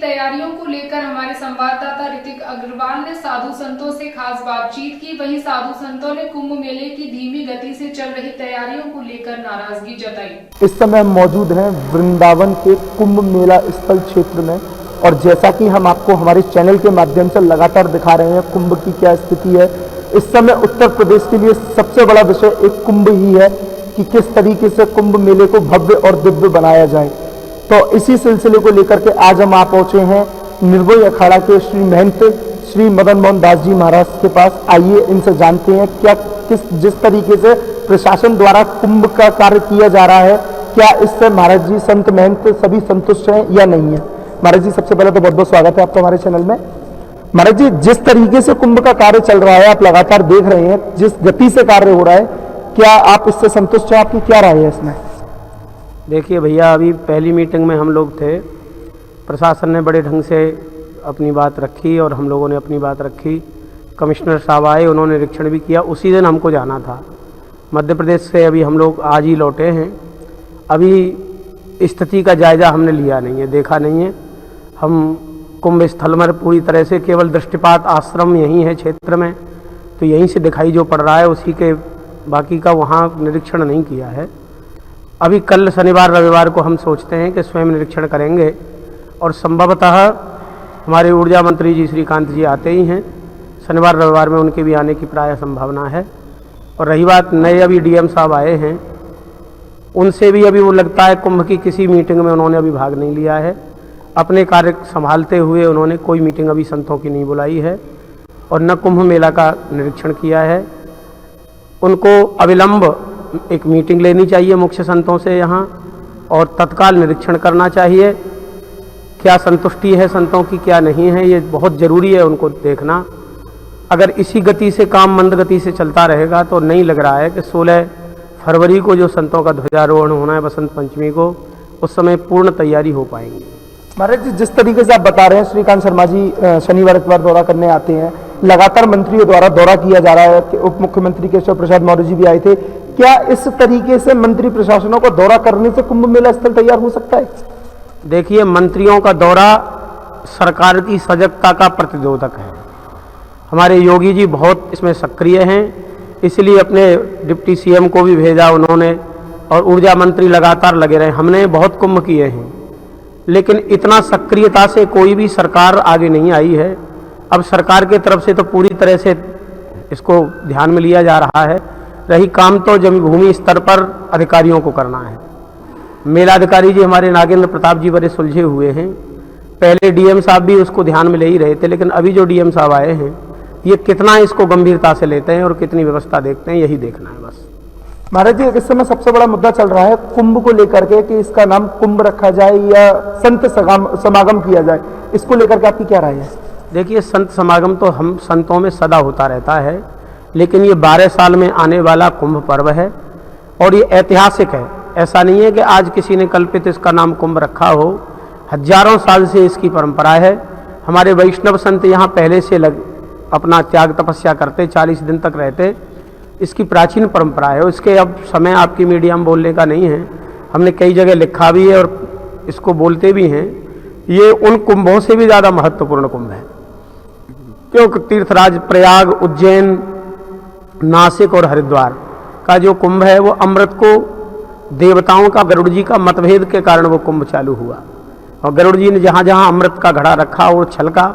तैयारियों को लेकर हमारे संवाददाता ऋतिक अग्रवाल ने साधु संतों से खास बातचीत की। वहीं साधु संतों ने कुंभ मेले की धीमी गति से चल रही तैयारियों को लेकर नाराजगी जताई। इस समय हम मौजूद हैं वृंदावन के कुंभ मेला स्थल क्षेत्र में, और जैसा कि हम आपको हमारे चैनल के माध्यम से लगातार दिखा रहे हैं कुंभ की क्या स्थिति है। इस समय उत्तर प्रदेश के लिए सबसे बड़ा विषय एक कुंभ ही है कि किस तरीके से कुंभ मेले को भव्य और दिव्य बनाया जाए। तो इसी सिलसिले को लेकर के आज हम आ पहुंचे हैं निर्भय अखाड़ा के श्री महंत श्री मदन मोहन दास जी महाराज के पास। आइए इनसे जानते हैं क्या जिस तरीके से प्रशासन द्वारा कुंभ का कार्य किया जा रहा है, क्या इससे महाराज जी संत महंत सभी संतुष्ट हैं या नहीं है। महाराज जी, सबसे पहले तो बहुत बहुत स्वागत है आपका हमारे चैनल में। महाराज जी, जिस तरीके से कुंभ का कार्य चल रहा है, आप लगातार देख रहे हैं जिस गति से कार्य हो रहा है, क्या आप इससे संतुष्ट हैं? आपकी क्या राय है इसमें? देखिए भैया, अभी पहली मीटिंग में हम लोग थे, प्रशासन ने बड़े ढंग से अपनी बात रखी और हम लोगों ने अपनी बात रखी। कमिश्नर साहब आए, उन्होंने निरीक्षण भी किया। उसी दिन हमको जाना था मध्य प्रदेश से। अभी हम लोग आज ही लौटे हैं। अभी स्थिति का जायज़ा हमने लिया नहीं है, देखा नहीं है। हम कुंभ स्थल में पूरी तरह से केवल दृष्टिपात आश्रम यहीं है क्षेत्र में, तो यहीं से दिखाई जो पड़ रहा है उसी के, बाकी का वहाँ निरीक्षण नहीं किया है। अभी कल शनिवार रविवार को हम सोचते हैं कि स्वयं निरीक्षण करेंगे, और संभवतः हमारे ऊर्जा मंत्री जी श्रीकांत जी आते ही हैं। शनिवार रविवार में उनके भी आने की प्राय संभावना है। और रही बात, नए अभी डीएम साहब आए हैं, उनसे भी अभी वो लगता है कुंभ की किसी मीटिंग में उन्होंने अभी भाग नहीं लिया है। अपने कार्य संभालते हुए उन्होंने कोई मीटिंग अभी संतों की नहीं बुलाई है और न कुंभ मेला का निरीक्षण किया है। उनको अविलंब एक मीटिंग लेनी चाहिए मुख्य संतों से यहाँ, और तत्काल निरीक्षण करना चाहिए। क्या संतुष्टि है संतों की, क्या नहीं है, ये बहुत ज़रूरी है उनको देखना। अगर इसी गति से काम मंद गति से चलता रहेगा तो नहीं लग रहा है कि 16 फरवरी को जो संतों का ध्वजारोहण होना है बसंत पंचमी को, उस समय पूर्ण तैयारी हो पाएंगी। महाराज जी, जिस तरीके से आप बता रहे हैं, श्रीकांत शर्मा जी शनिवार इतवार दौरा करने आते हैं, लगातार मंत्रियों द्वारा दौरा किया जा रहा है कि उप मुख्यमंत्री केशव प्रसाद मौर्य जी भी आए थे। क्या इस तरीके से मंत्री प्रशासनों को दौरा करने से कुंभ मेला स्थल तैयार हो सकता है? देखिए, मंत्रियों का दौरा सरकार की सजगता का प्रतिरोधक है। हमारे योगी जी बहुत इसमें सक्रिय हैं, इसलिए अपने डिप्टी सीएम को भी भेजा उन्होंने, और ऊर्जा मंत्री लगातार लगे रहे। हमने बहुत कुंभ किए हैं, लेकिन इतना सक्रियता से कोई भी सरकार आगे नहीं आई है। अब सरकार की तरफ से तो पूरी तरह से इसको ध्यान में लिया जा रहा है। रही काम तो जमीन स्तर पर अधिकारियों को करना है। मेलाधिकारी जी हमारे नागेंद्र प्रताप जी बड़े सुलझे हुए हैं। पहले डीएम साहब भी उसको ध्यान में ले ही रहे थे, लेकिन अभी जो डीएम साहब आए हैं ये कितना इसको गंभीरता से लेते हैं और कितनी व्यवस्था देखते हैं, यही देखना है बस। महाराज जी, इस समय सबसे बड़ा मुद्दा चल रहा है कुंभ को लेकर के कि इसका नाम कुंभ रखा जाए या संत समागम किया जाए, इसको लेकर के आपकी क्या राय है? देखिए, संत समागम तो हम संतों में सदा होता रहता है, लेकिन ये 12 साल में आने वाला कुंभ पर्व है और ये ऐतिहासिक है। ऐसा नहीं है कि आज किसी ने कल्पित इसका नाम कुंभ रखा हो। हजारों साल से इसकी परंपरा है। हमारे वैष्णव संत यहाँ पहले से अपना त्याग तपस्या करते, 40 दिन तक रहते। इसकी प्राचीन परंपरा है। इसके अब समय आपकी मीडिया में बोलने का नहीं है। हमने कई जगह लिखा भी है और इसको बोलते भी हैं। ये उन कुंभों से भी ज़्यादा महत्वपूर्ण कुंभ है, क्योंकि तीर्थराज प्रयाग, उज्जैन, नासिक और हरिद्वार का जो कुंभ है वो अमृत को, देवताओं का गरुड़ जी का मतभेद के कारण वो कुंभ चालू हुआ, और गरुड़ जी ने जहाँ जहाँ अमृत का घड़ा रखा और छलका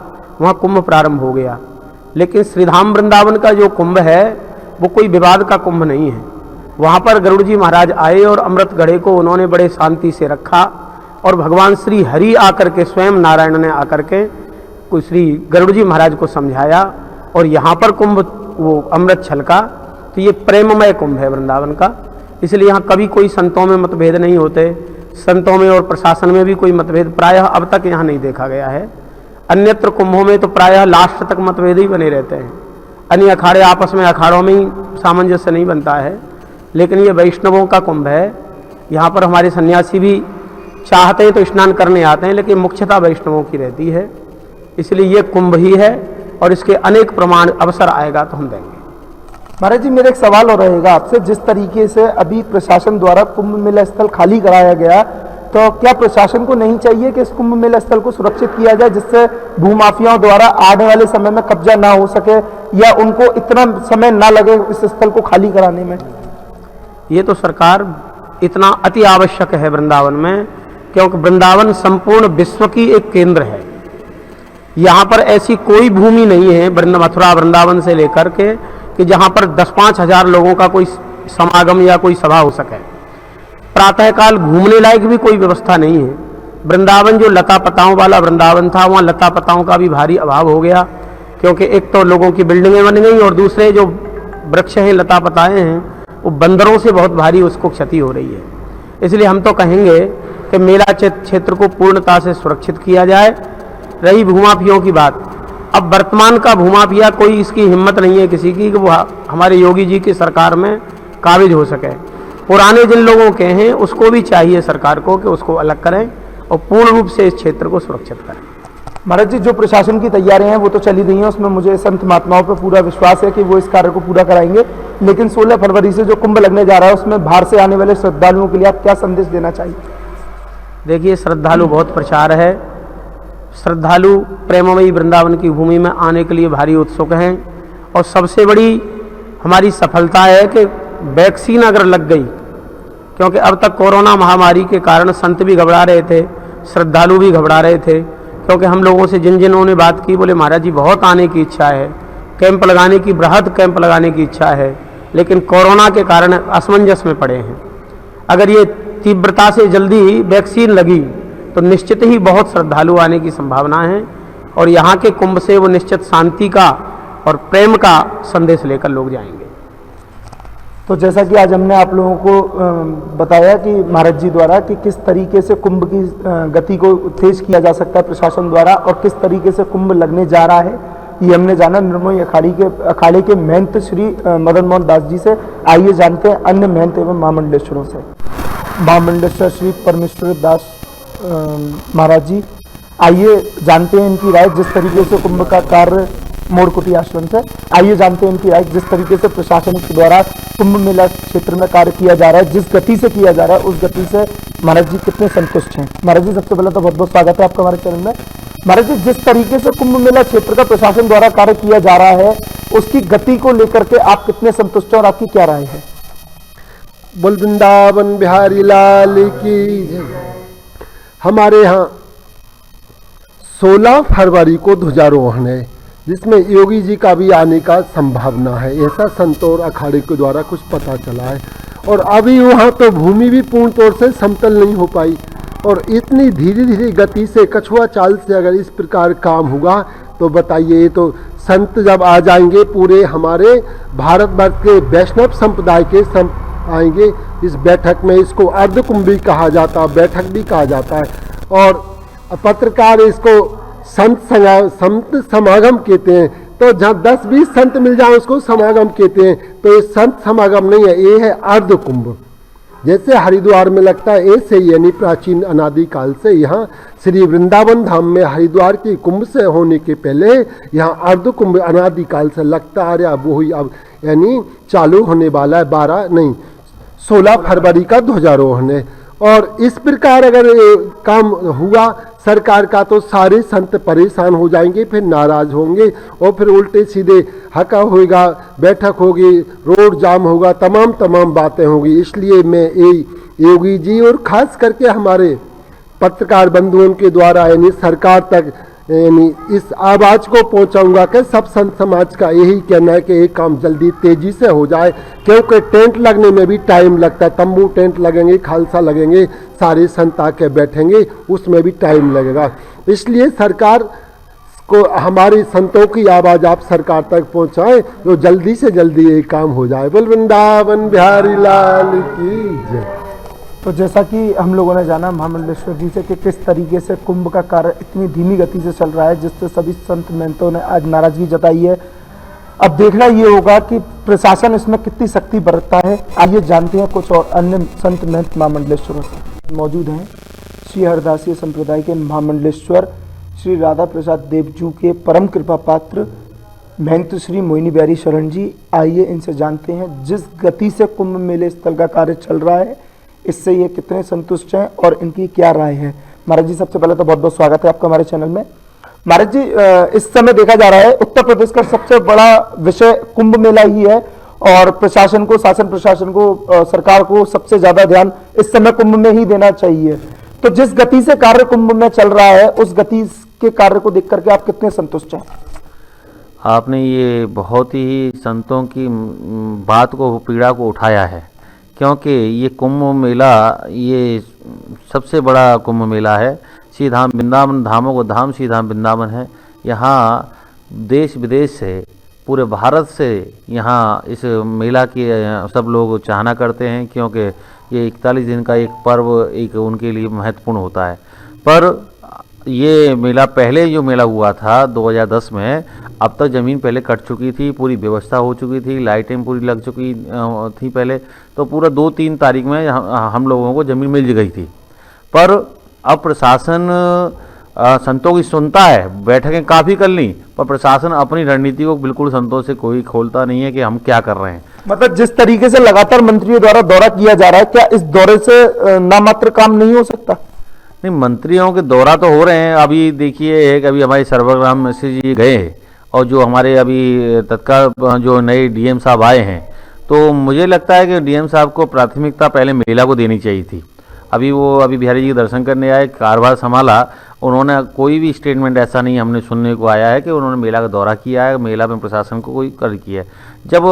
वहाँ कुंभ प्रारंभ हो गया। लेकिन श्रीधाम वृंदावन का जो कुंभ है वो कोई विवाद का कुंभ नहीं है। वहाँ पर गरुड़ जी महाराज आए और अमृत घड़े को उन्होंने बड़े शांति से रखा, और भगवान श्री हरि आकर के, स्वयं नारायण ने आकर के श्री गरुड़ जी महाराज को समझाया, और यहाँ पर कुंभ वो अमृत छलका। तो ये प्रेममय कुंभ है वृंदावन का, इसलिए यहाँ कभी कोई संतों में मतभेद नहीं होते। संतों में और प्रशासन में भी कोई मतभेद प्रायः अब तक यहाँ नहीं देखा गया है। अन्यत्र कुंभों में तो प्रायः लास्ट तक मतभेद ही बने रहते हैं। अन्य अखाड़े आपस में, अखाड़ों में ही सामंजस्य नहीं बनता है। लेकिन ये वैष्णवों का कुंभ है। यहाँ पर हमारे सन्यासी भी चाहते हैं तो स्नान करने आते हैं, लेकिन मुख्यतः वैष्णवों की रहती है। इसलिए ये कुंभ ही है, और इसके अनेक प्रमाण अवसर आएगा तो हम देंगे। महाराज जी, मेरा एक सवाल और रहेगा आपसे। जिस तरीके से अभी प्रशासन द्वारा कुंभ मेला स्थल खाली कराया गया, तो क्या प्रशासन को नहीं चाहिए कि इस कुंभ मेला स्थल को सुरक्षित किया जाए, जिससे भूमाफियाओं द्वारा आने वाले समय में कब्जा ना हो सके या उनको इतना समय ना लगे इस स्थल को खाली कराने में? ये तो सरकार इतना अति आवश्यक है वृंदावन में, क्योंकि वृंदावन संपूर्ण विश्व की एक केंद्र है। यहाँ पर ऐसी कोई भूमि नहीं है मथुरा वृंदावन से लेकर के कि जहाँ पर 10-5 हजार लोगों का कोई समागम या कोई सभा हो सके। प्रातःकाल घूमने लायक भी कोई व्यवस्था नहीं है। वृंदावन जो लता पताओं वाला वृंदावन था, वहाँ लता पताओं का भी भारी अभाव हो गया, क्योंकि एक तो लोगों की बिल्डिंगें बन गई और दूसरे जो वृक्ष हैं, लता पताएँ हैं, वो बंदरों से बहुत भारी उसको क्षति हो रही है। इसलिए हम तो कहेंगे कि मेला क्षेत्र को पूर्णता से सुरक्षित किया जाए। रही भूमाफियों की बात, अब वर्तमान का भूमाफिया कोई इसकी हिम्मत नहीं है किसी की कि वो हमारे योगी जी की सरकार में काबिज हो सके। पुराने जिन लोगों के हैं उसको भी चाहिए सरकार को कि उसको अलग करें और पूर्ण रूप से इस क्षेत्र को सुरक्षित करें। महाराज जी, जो प्रशासन की तैयारियां हैं वो तो चली रही हैं, उसमें मुझे संत महात्माओं पर पूरा विश्वास है कि वो इस कार्य को पूरा कराएंगे, लेकिन 16 फरवरी से जो कुंभ लगने जा रहा है उसमें बाहर से आने वाले श्रद्धालुओं के लिए आप क्या संदेश देना चाहिए? देखिए, श्रद्धालु बहुत प्रचार है। श्रद्धालु प्रेममयी वृंदावन की भूमि में आने के लिए भारी उत्सुक हैं, और सबसे बड़ी हमारी सफलता है कि वैक्सीन अगर लग गई, क्योंकि अब तक कोरोना महामारी के कारण संत भी घबरा रहे थे, श्रद्धालु भी घबरा रहे थे, क्योंकि हम लोगों से जिन ने बात की बोले महाराज जी बहुत आने की इच्छा है, कैंप लगाने की, बृहद कैंप लगाने की इच्छा है, लेकिन कोरोना के कारण असमंजस में पड़े हैं। अगर ये तीव्रता से जल्दी वैक्सीन लगी तो निश्चित ही बहुत श्रद्धालु आने की संभावना है, और यहाँ के कुंभ से वो निश्चित शांति का और प्रेम का संदेश लेकर लोग जाएंगे। तो जैसा कि आज हमने आप लोगों को बताया कि महाराज जी द्वारा कि किस तरीके से कुंभ की गति को तेज किया जा सकता है प्रशासन द्वारा, और किस तरीके से कुंभ लगने जा रहा है, ये हमने जाना निर्मोही अखाड़े के महंत श्री मदन मोहन दास जी से। आइए जानते हैं अन्य महंत एवं महामंडलेश्वरों से। महामंडलेश्वर श्री परमेश्वर दास महाराज जी, आइए जानते हैं इनकी राय। जिस तरीके से कुंभ का कार्य मोरकुटी आश्रम से, आइए जानते हैं इनकी राय। जिस तरीके से प्रशासन के द्वारा कुंभ मेला क्षेत्र में कार्य किया जा रहा है, जिस गति से किया जा रहा है, उस गति से महाराज जी कितने संतुष्ट हैं? महाराज जी, सबसे पहले तो बहुत बहुत स्वागत है आपका हमारे चैनल में। महाराज जी, जिस तरीके से कुंभ मेला क्षेत्र का प्रशासन द्वारा कार्य किया जा रहा है, उसकी गति को लेकर के आप कितने संतुष्ट हैं और आपकी क्या राय है? बोल वृंदावन बिहारी लाल की जय। हमारे यहाँ 16 फरवरी को ध्वजारोहण है, जिसमें योगी जी का भी आने का संभावना है, ऐसा संत और अखाड़े के द्वारा कुछ पता चला है। और अभी वहाँ तो भूमि भी पूर्ण तौर से समतल नहीं हो पाई, और इतनी धीरे धीरे गति से कछुआ चाल से अगर इस प्रकार काम होगा तो बताइए, तो संत जब आ जाएंगे पूरे हमारे भारतवर्ष के वैष्णव संप्रदाय के संत आएंगे इस बैठक में। इसको अर्धकुंभी कहा जाता है, बैठक भी कहा जाता है, और पत्रकार इसको संत समागम कहते हैं। तो जहाँ 10-20 संत मिल जाए उसको समागम कहते हैं। तो ये संत समागम नहीं है, ये है अर्धकुंभ। जैसे हरिद्वार में लगता है, ऐसे ही यानी प्राचीन अनादि काल से यहाँ श्री वृंदावन धाम में हरिद्वार के कुंभ से होने के पहले यहाँ अर्धकुंभ अनादि काल से लगता आ रहा। वो ही अब यानी चालू होने वाला है 16 फरवरी का ध्वजारोहण है। और इस प्रकार अगर काम हुआ सरकार का तो सारे संत परेशान हो जाएंगे, फिर नाराज होंगे, और फिर उल्टे सीधे हका होगा, बैठक होगी, रोड जाम होगा, तमाम बातें होगी। इसलिए मैं योगी जी और खास करके हमारे पत्रकार बंधुओं के द्वारा यानी सरकार तक यानी इस आवाज को पहुंचाऊंगा कि सब संत समाज का यही कहना है कि ये काम जल्दी तेजी से हो जाए, क्योंकि टेंट लगने में भी टाइम लगता है। तंबू टेंट लगेंगे, खालसा लगेंगे, सारे संत आके बैठेंगे, उसमें भी टाइम लगेगा। इसलिए सरकार को हमारे संतों की आवाज आप सरकार तक पहुंचाएं तो जल्दी से जल्दी ये काम हो जाए। बोल वृंदावन बिहारी लाल की जय। तो जैसा कि हम लोगों ने जाना महामंडलेश्वर जी से कि किस तरीके से कुंभ का कार्य इतनी धीमी गति से चल रहा है, जिससे सभी संत महंतों ने आज नाराजगी जताई है। अब देखना ये होगा कि प्रशासन इसमें कितनी सख्ती बरतता है। आइए जानते हैं कुछ और अन्य संत महंत महामंडलेश्वरों से। मौजूद हैं श्री हरदासी संप्रदाय के महामंडलेश्वर श्री राधा प्रसाद देवजू के परम कृपा पात्र महंत श्री मोहिनी बिहारी शरण जी। आइए इनसे जानते हैं जिस गति से कुंभ मेले स्थल का कार्य चल रहा है, इससे ये कितने संतुष्ट हैं और इनकी क्या राय है। महाराज जी, सबसे पहले तो बहुत बहुत स्वागत है आपका हमारे चैनल में। महाराज जी, इस समय देखा जा रहा है उत्तर प्रदेश का सबसे बड़ा विषय कुंभ मेला ही है और प्रशासन को, शासन प्रशासन को, सरकार को सबसे ज्यादा ध्यान इस समय कुंभ में ही देना चाहिए। तो जिस गति से कार्य कुंभ में चल रहा है, उस गति के कार्य को देख करके आप कितने संतुष्ट हैं? आपने ये बहुत ही संतों की बात को, पीड़ा को उठाया है, क्योंकि ये कुंभ मेला ये सबसे बड़ा कुंभ मेला है। श्री धाम वृंदावन, धामों को धाम श्री धाम वृंदावन है। यहाँ देश विदेश से, पूरे भारत से यहाँ इस मेला की सब लोग चाहना करते हैं, क्योंकि ये 41 दिन का एक पर्व एक उनके लिए महत्वपूर्ण होता है। पर ये मेला, पहले जो मेला हुआ था 2010 में, अब तक ज़मीन पहले कट चुकी थी, पूरी व्यवस्था हो चुकी थी, लाइटें पूरी लग चुकी थी पहले, तो पूरा 2-3 तारीख में हम लोगों को ज़मीन मिल गई थी। पर अब प्रशासन संतों की सुनता है, बैठकें काफ़ी कर ली, पर प्रशासन अपनी रणनीति को बिल्कुल संतों से कोई खोलता नहीं है कि हम क्या कर रहे हैं। मतलब जिस तरीके से लगातार मंत्रियों द्वारा दौरा किया जा रहा है, क्या इस दौरे से नामात्र काम नहीं हो सकता? नहीं, मंत्रियों के दौरा तो हो रहे हैं। अभी देखिए कि अभी हमारे सर्वग्राम मिश्र जी गए, और जो हमारे अभी तत्काल जो नए डीएम साहब आए हैं, तो मुझे लगता है कि डीएम साहब को प्राथमिकता पहले मेला को देनी चाहिए थी। अभी बिहारी जी के दर्शन करने आए, कार्यभार संभाला, उन्होंने कोई भी स्टेटमेंट ऐसा नहीं हमने सुनने को आया है कि उन्होंने मेला का दौरा किया है, मेला में प्रशासन को कोई कर किया है। जब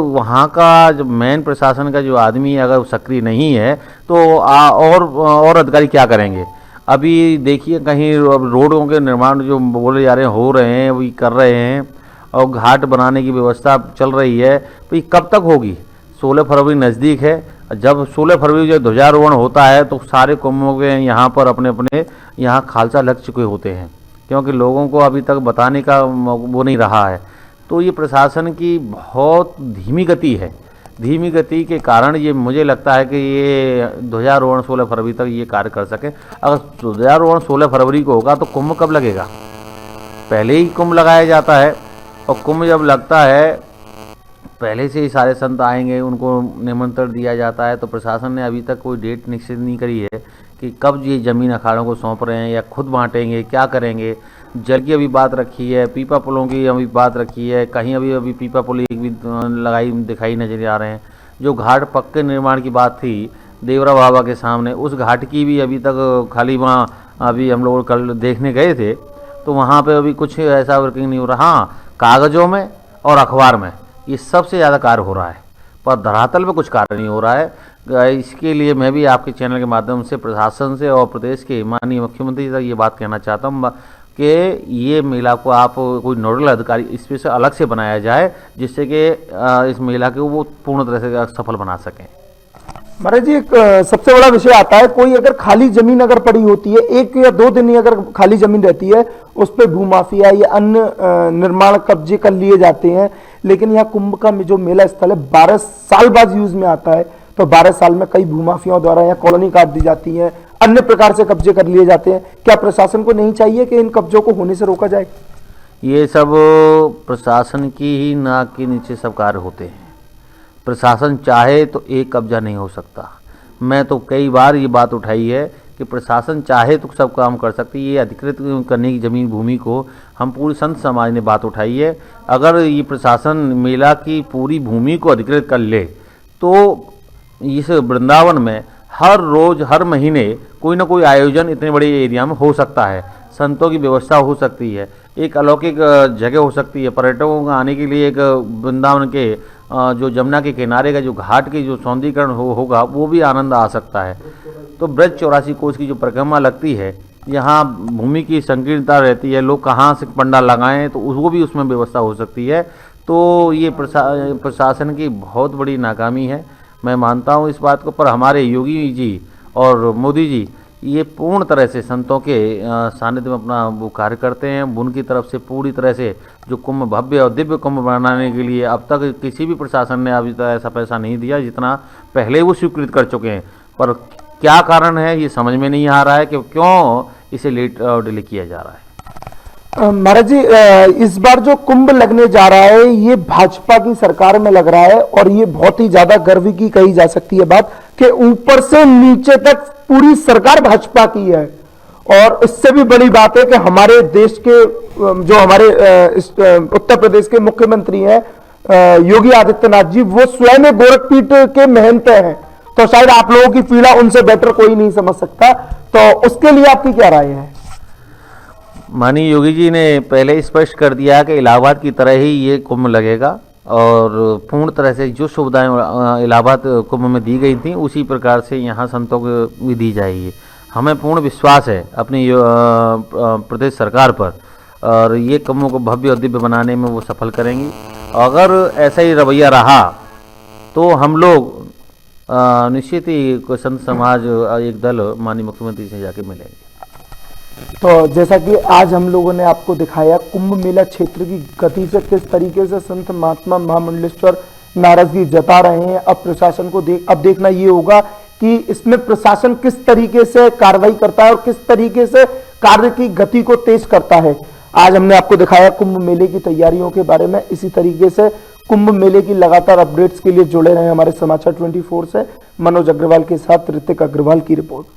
वहाँ का जो मेन प्रशासन का जो आदमी अगर सक्रिय नहीं है, तो और अधिकारी क्या करेंगे? अभी देखिए कहीं रोडों के निर्माण जो बोले जा रहे हैं हो रहे हैं, वही कर रहे हैं, और घाट बनाने की व्यवस्था चल रही है, तो ये कब तक होगी? 16 फरवरी नज़दीक है। जब 16 फरवरी जब ध्वजारोहण होता है, तो सारे कुंभों के यहाँ पर अपने अपने यहाँ खालसा लग चुके होते हैं, क्योंकि लोगों को अभी तक बताने का वो नहीं रहा है। तो ये प्रशासन की बहुत धीमी गति है। धीमी गति के कारण ये मुझे लगता है कि ये ध्वजारोहण 16 फरवरी तक ये कार्य कर सके। अगर ध्वजारोहण 16 फरवरी को होगा तो कुंभ कब लगेगा? पहले ही कुंभ लगाया जाता है, और कुंभ जब लगता है पहले से ही सारे संत आएंगे, उनको निमंत्रण दिया जाता है। तो प्रशासन ने अभी तक कोई डेट निश्चित नहीं करी है कि कब ये ज़मीन अखाड़ों को सौंप रहे हैं, या खुद बांटेंगे, क्या करेंगे। जल की अभी बात रखी है, पीपा पुलों की अभी बात रखी है, कहीं अभी पीपा पुल एक भी लगाई दिखाई नजर आ रहे हैं। जो घाट पक्के निर्माण की बात थी देवरा बाबा के सामने, उस घाट की भी अभी तक खाली वहाँ अभी हम लोग कल देखने गए थे, तो वहाँ पे अभी कुछ ऐसा वर्किंग नहीं हो रहा। हाँ, कागज़ों में और अखबार में ये सबसे ज़्यादा कार्य हो रहा है, पर धरातल पे कुछ कार्य नहीं हो रहा है। इसके लिए मैं भी आपके चैनल के माध्यम से प्रशासन से और प्रदेश के माननीय मुख्यमंत्री तक ये बात कहना चाहता हूँ कि ये मेला को आप कोई नोडल अधिकारी इस पे से अलग से बनाया जाए, जिससे कि इस मेला को वो पूर्ण तरह से सफल बना सकें। महाराज जी, एक सबसे बड़ा विषय आता है, कोई अगर खाली जमीन अगर पड़ी होती है, 1 या 2 दिन ही अगर खाली जमीन रहती है, उस पर भूमाफिया या अन्य निर्माण कब्जे कर लिए जाते हैं। लेकिन यहाँ कुंभ का जो मेला स्थल है 12 साल बाद यूज में आता है, तो 12 साल में कई भूमाफियाओं द्वारा यहाँ कॉलोनी काट दी जाती है, अन्य प्रकार से कब्जे कर लिए जाते हैं। क्या प्रशासन को नहीं चाहिए कि इन कब्जों को होने से रोका जाए? ये सब प्रशासन की ही नाक के नीचे सब कार्य होते हैं। प्रशासन चाहे तो एक कब्जा नहीं हो सकता। मैं तो कई बार ये बात उठाई है कि प्रशासन चाहे तो सब काम कर सकती है। ये अधिकृत करने की ज़मीन भूमि को हम पूरी संत समाज ने बात उठाई है। अगर ये प्रशासन मेला की पूरी भूमि को अधिकृत कर ले, तो इस वृंदावन में हर रोज़ हर महीने कोई ना कोई आयोजन इतने बड़े एरिया में हो सकता है। संतों की व्यवस्था हो सकती है, एक अलौकिक जगह हो सकती है। पर्यटकों का आने के लिए एक वृंदावन के जो जमुना के किनारे का जो घाट की जो सौंदर्यीकरण होगा, वो भी आनंद आ सकता है। तो ब्रज 84 कोस की जो परिक्रमा लगती है, यहाँ भूमि की संकीर्णता रहती है, लोग कहाँ से पंडाल लगाएं, तो वो भी उसमें व्यवस्था हो सकती है। तो ये प्रशासन की बहुत बड़ी नाकामी है, मैं मानता हूँ इस बात को। पर हमारे योगी जी और मोदी जी ये पूर्ण तरह से संतों के सानिध्य में अपना वो कार्य करते हैं। उनकी तरफ से पूरी तरह से जो कुंभ भव्य और दिव्य कुंभ बनाने के लिए अब तक किसी भी प्रशासन ने अभी तक ऐसा पैसा नहीं दिया जितना पहले वो स्वीकृत कर चुके हैं। पर क्या कारण है ये समझ में नहीं आ रहा है कि क्यों इसे लेट डिले किया जा रहा है। महाराज जी, इस बार जो कुंभ लगने जा रहा है ये भाजपा की सरकार में लग रहा है और ये बहुत ही ज्यादा गर्व की कही जा सकती है बात कि ऊपर से नीचे तक पूरी सरकार भाजपा की है। और इससे भी बड़ी बात है कि हमारे देश के जो हमारे उत्तर प्रदेश के मुख्यमंत्री हैं योगी आदित्यनाथ जी, वो स्वयं गोरखपीठ के महंत हैं, तो शायद आप लोगों की पीड़ा उनसे बेटर कोई नहीं समझ सकता। तो उसके लिए आपकी क्या राय है? माननीय योगी जी ने पहले स्पष्ट कर दिया कि इलाहाबाद की तरह ही ये कुंभ लगेगा और पूर्ण तरह से जो सुविधाएं इलाहाबाद कुंभ में दी गई थी उसी प्रकार से यहाँ संतों को भी दी जाएगी। हमें पूर्ण विश्वास है अपनी प्रदेश सरकार पर और ये कुंभ को भव्य और दिव्य बनाने में वो सफल करेंगी। अगर ऐसा ही रवैया रहा तो हम लोग निश्चित ही संत समाज एक दल माननीय मुख्यमंत्री से जाके मिलेंगे। तो जैसा कि आज हम लोगों ने आपको दिखाया कुंभ मेला क्षेत्र की गति से किस तरीके से संत महात्मा महामंडलेश्वर नाराजगी जता रहे हैं। अब प्रशासन को अब देखना ये होगा कि इसमें प्रशासन किस तरीके से कार्रवाई करता है और किस तरीके से कार्य की गति को तेज करता है। आज हमने आपको दिखाया कुंभ मेले की तैयारियों के बारे में। इसी तरीके से कुंभ मेले की लगातार अपडेट्स के लिए जुड़े रहे हमारे समाचार 24 से। मनोज अग्रवाल के साथ ऋतिक अग्रवाल की रिपोर्ट।